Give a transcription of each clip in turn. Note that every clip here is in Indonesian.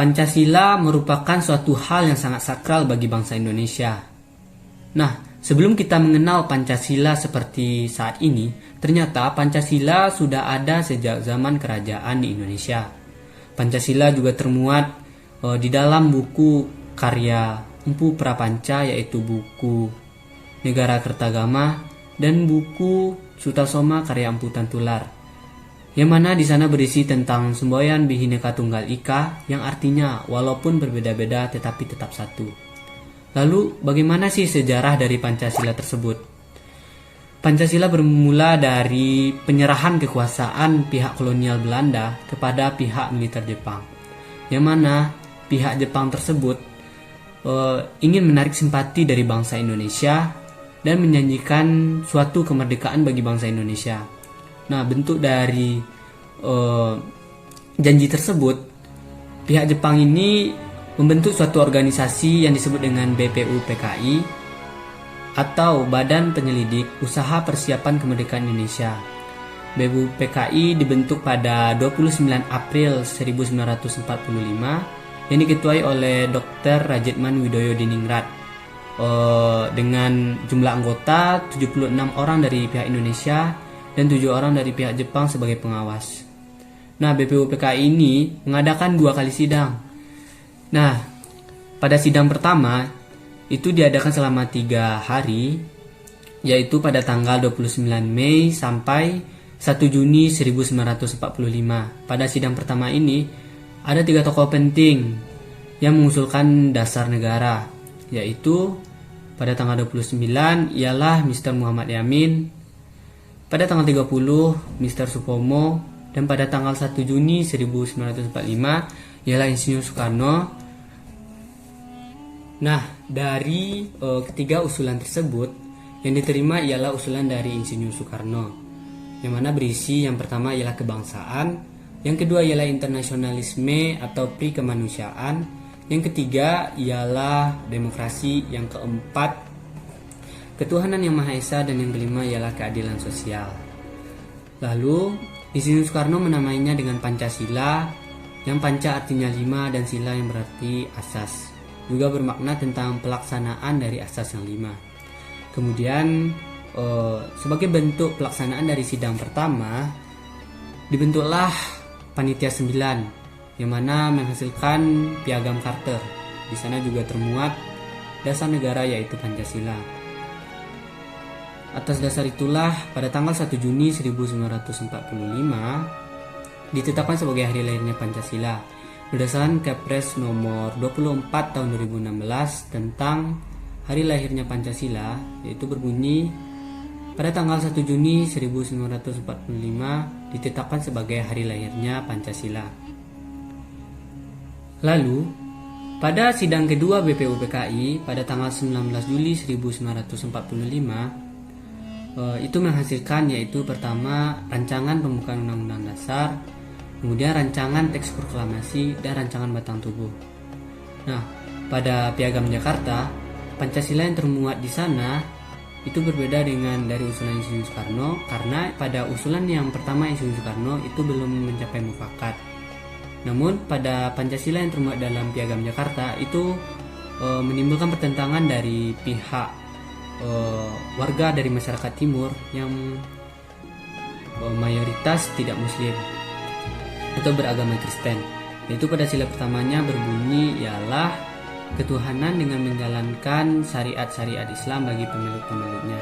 Pancasila merupakan suatu hal yang sangat sakral bagi bangsa Indonesia. Nah, sebelum kita mengenal Pancasila seperti saat ini, ternyata Pancasila sudah ada sejak zaman kerajaan di Indonesia. Pancasila juga termuat di dalam buku karya Empu Prapanca, yaitu buku Negara Kertagama dan buku Sutasoma karya Empu Tantular, yang mana di sana berisi tentang semboyan Bhinneka Tunggal Ika, yang artinya walaupun berbeda-beda tetapi tetap satu. Lalu bagaimana sih sejarah dari Pancasila tersebut? Pancasila bermula dari penyerahan kekuasaan pihak kolonial Belanda kepada pihak militer Jepang, yang mana pihak Jepang tersebut ingin menarik simpati dari bangsa Indonesia dan menjanjikan suatu kemerdekaan bagi bangsa Indonesia. Nah, bentuk dari janji tersebut, pihak Jepang ini membentuk suatu organisasi yang disebut dengan BPUPKI atau Badan Penyelidik Usaha Persiapan Kemerdekaan Indonesia. BPUPKI dibentuk pada 29 April 1945 yang diketuai oleh Dr. Rajitman Widoyo Diningrat dengan jumlah anggota 76 orang dari pihak Indonesia dan 7 orang dari pihak Jepang sebagai pengawas. Nah, BPUPKI ini mengadakan 2 kali sidang. Nah, pada sidang pertama itu diadakan selama 3 hari, yaitu pada tanggal 29 Mei sampai 1 Juni 1945. Pada sidang pertama ini ada 3 tokoh penting yang mengusulkan dasar negara, yaitu pada tanggal 29 ialah Mr. Muhammad Yamin, pada tanggal 30 Mr. Supomo, dan pada tanggal 1 Juni 1945 ialah Insinyur Soekarno. Nah, dari ketiga usulan tersebut, yang diterima ialah usulan dari Insinyur Soekarno, yang mana berisi yang pertama ialah kebangsaan, yang kedua ialah internasionalisme atau pri kemanusiaan, yang ketiga ialah demokrasi, yang keempat ketuhanan yang Maha Esa, dan yang kelima ialah keadilan sosial. Lalu Insinyur Soekarno menamainya dengan Pancasila, yang panca artinya 5 dan sila yang berarti asas, juga bermakna tentang pelaksanaan dari asas yang 5. Kemudian sebagai bentuk pelaksanaan dari sidang pertama dibentuklah Panitia 9 yang mana menghasilkan Piagam Carter. Di sana juga termuat dasar negara, yaitu Pancasila. Atas dasar itulah pada tanggal 1 Juni 1945 ditetapkan sebagai hari lahirnya Pancasila berdasarkan Kepres nomor 24 tahun 2016 tentang hari lahirnya Pancasila, yaitu berbunyi pada tanggal 1 Juni 1945 ditetapkan sebagai hari lahirnya Pancasila. Lalu pada sidang kedua BPUPKI pada tanggal 19 Juli 1945 itu menghasilkan, yaitu pertama rancangan pembukaan Undang-Undang Dasar, kemudian rancangan teks proklamasi, dan rancangan batang tubuh. Nah, pada Piagam Jakarta, Pancasila yang termuat di sana itu berbeda dengan dari usulan Insinyur Soekarno, karena pada usulan yang pertama Insinyur Soekarno itu belum mencapai mufakat. Namun pada Pancasila yang termuat dalam Piagam Jakarta itu menimbulkan pertentangan dari pihak warga dari masyarakat timur yang mayoritas tidak muslim atau beragama Kristen. Yaitu pada sila pertamanya berbunyi ialah ketuhanan dengan menjalankan syariat-syariat Islam bagi pemeluk-pemeluknya.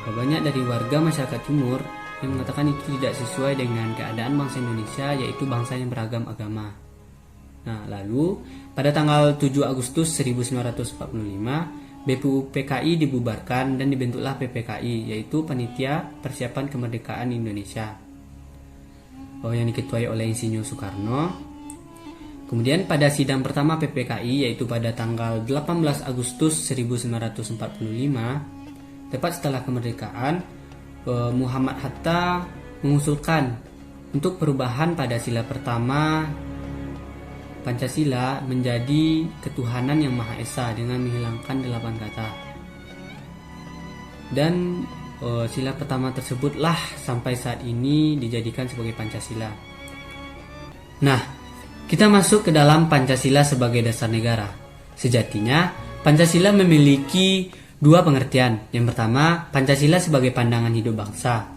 Banyak dari warga masyarakat timur yang mengatakan itu tidak sesuai dengan keadaan bangsa Indonesia, yaitu bangsa yang beragam agama. Nah, lalu pada tanggal 7 Agustus 1945 BPUPKI dibubarkan dan dibentuklah PPKI, yaitu Panitia Persiapan Kemerdekaan Indonesia, yang diketuai oleh Insinyur Soekarno. Kemudian pada sidang pertama PPKI, yaitu pada tanggal 18 Agustus 1945, tepat setelah kemerdekaan, Muhammad Hatta mengusulkan untuk perubahan pada sila pertama Pancasila menjadi ketuhanan yang Maha Esa dengan menghilangkan 8 kata. Dan sila pertama tersebutlah sampai saat ini dijadikan sebagai Pancasila. Nah, Kita masuk ke dalam Pancasila sebagai dasar negara. Sejatinya, Pancasila memiliki dua pengertian. Yang pertama, Pancasila sebagai pandangan hidup bangsa.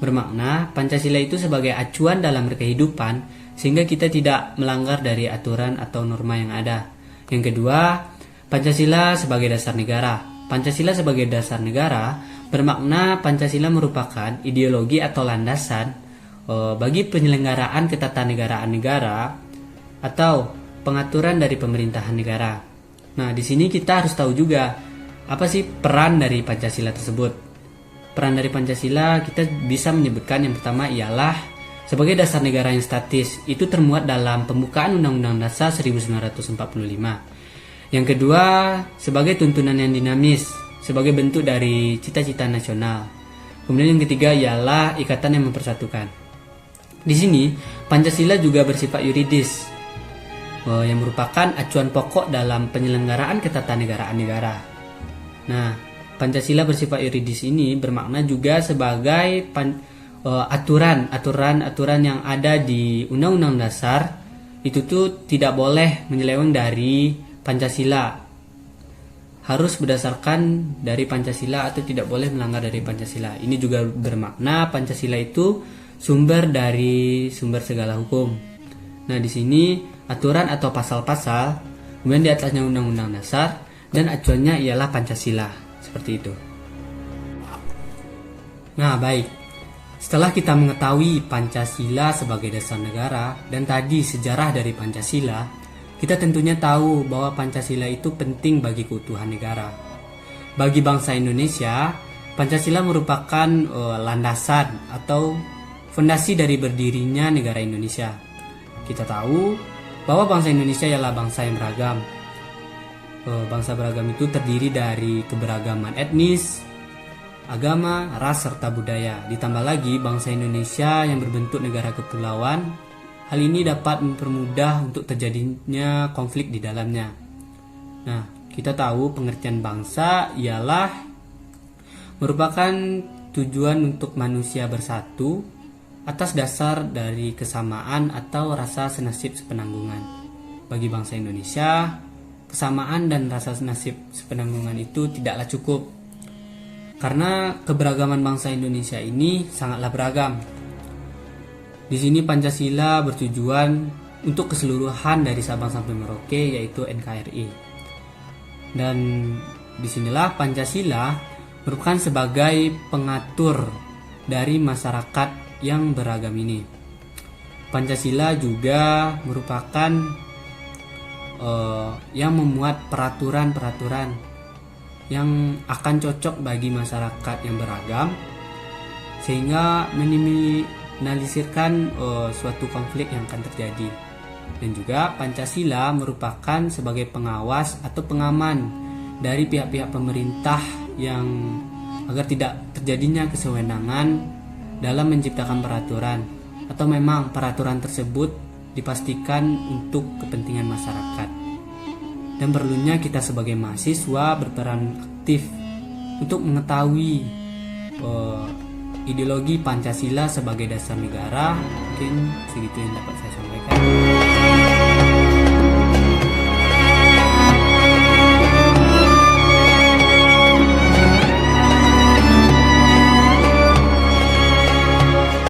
Bermakna, Pancasila itu sebagai acuan dalam berkehidupan, sehingga kita tidak melanggar dari aturan atau norma yang ada. Yang kedua, Pancasila sebagai dasar negara. Pancasila sebagai dasar negara bermakna Pancasila merupakan ideologi atau landasan bagi penyelenggaraan ketatanegaraan negara atau pengaturan dari pemerintahan negara. Nah, di sini kita harus tahu juga apa sih peran dari Pancasila tersebut. Peran dari Pancasila kita bisa menyebutkan yang pertama ialah sebagai dasar negara yang statis. Itu termuat dalam pembukaan Undang-Undang Dasar 1945. Yang kedua, sebagai tuntunan yang dinamis, sebagai bentuk dari cita-cita nasional. Kemudian yang ketiga ialah ikatan yang mempersatukan. Di sini, Pancasila juga bersifat yuridis, yang merupakan acuan pokok dalam penyelenggaraan ketatanegaraan negara. Nah, Pancasila bersifat yuridis ini bermakna juga sebagai aturan yang ada di Undang-Undang Dasar itu tuh tidak boleh menyeleweng dari Pancasila. Harus berdasarkan dari Pancasila atau tidak boleh melanggar dari Pancasila. Ini juga bermakna Pancasila itu sumber segala hukum. Nah, di sini aturan atau pasal-pasal, kemudian di atasnya Undang-Undang Dasar, dan acuannya ialah Pancasila. Seperti itu. Nah, baik. Setelah kita mengetahui Pancasila sebagai dasar negara dan tadi sejarah dari Pancasila, kita tentunya tahu bahwa Pancasila itu penting bagi keutuhan negara. Bagi bangsa Indonesia, Pancasila merupakan landasan atau fondasi dari berdirinya negara Indonesia. Kita tahu bahwa bangsa Indonesia ialah bangsa yang beragam. Bangsa beragam itu terdiri dari keberagaman etnis, agama, ras, serta budaya. Ditambah lagi bangsa Indonesia yang berbentuk negara kepulauan. Hal ini dapat mempermudah untuk terjadinya konflik di dalamnya. Nah, kita tahu pengertian bangsa ialah merupakan tujuan untuk manusia bersatu atas dasar dari kesamaan atau rasa senasib sepenanggungan. Bagi bangsa Indonesia, kesamaan dan rasa senasib sepenanggungan itu tidaklah cukup. Karena keberagaman bangsa Indonesia ini sangatlah beragam. Di sini Pancasila bertujuan untuk keseluruhan dari Sabang sampai Merauke, yaitu NKRI. Dan disinilah Pancasila merupakan sebagai pengatur dari masyarakat yang beragam ini. Pancasila juga merupakan yang memuat peraturan-peraturan yang akan cocok bagi masyarakat yang beragam, sehingga meminimalisirkan suatu konflik yang akan terjadi. Dan juga Pancasila merupakan sebagai pengawas atau pengaman dari pihak-pihak pemerintah yang agar tidak terjadinya kesewenangan dalam menciptakan peraturan, atau memang peraturan tersebut dipastikan untuk kepentingan masyarakat. Dan perlunya kita sebagai mahasiswa berperan aktif untuk mengetahui ideologi Pancasila sebagai dasar negara. Mungkin segitu yang dapat saya sampaikan.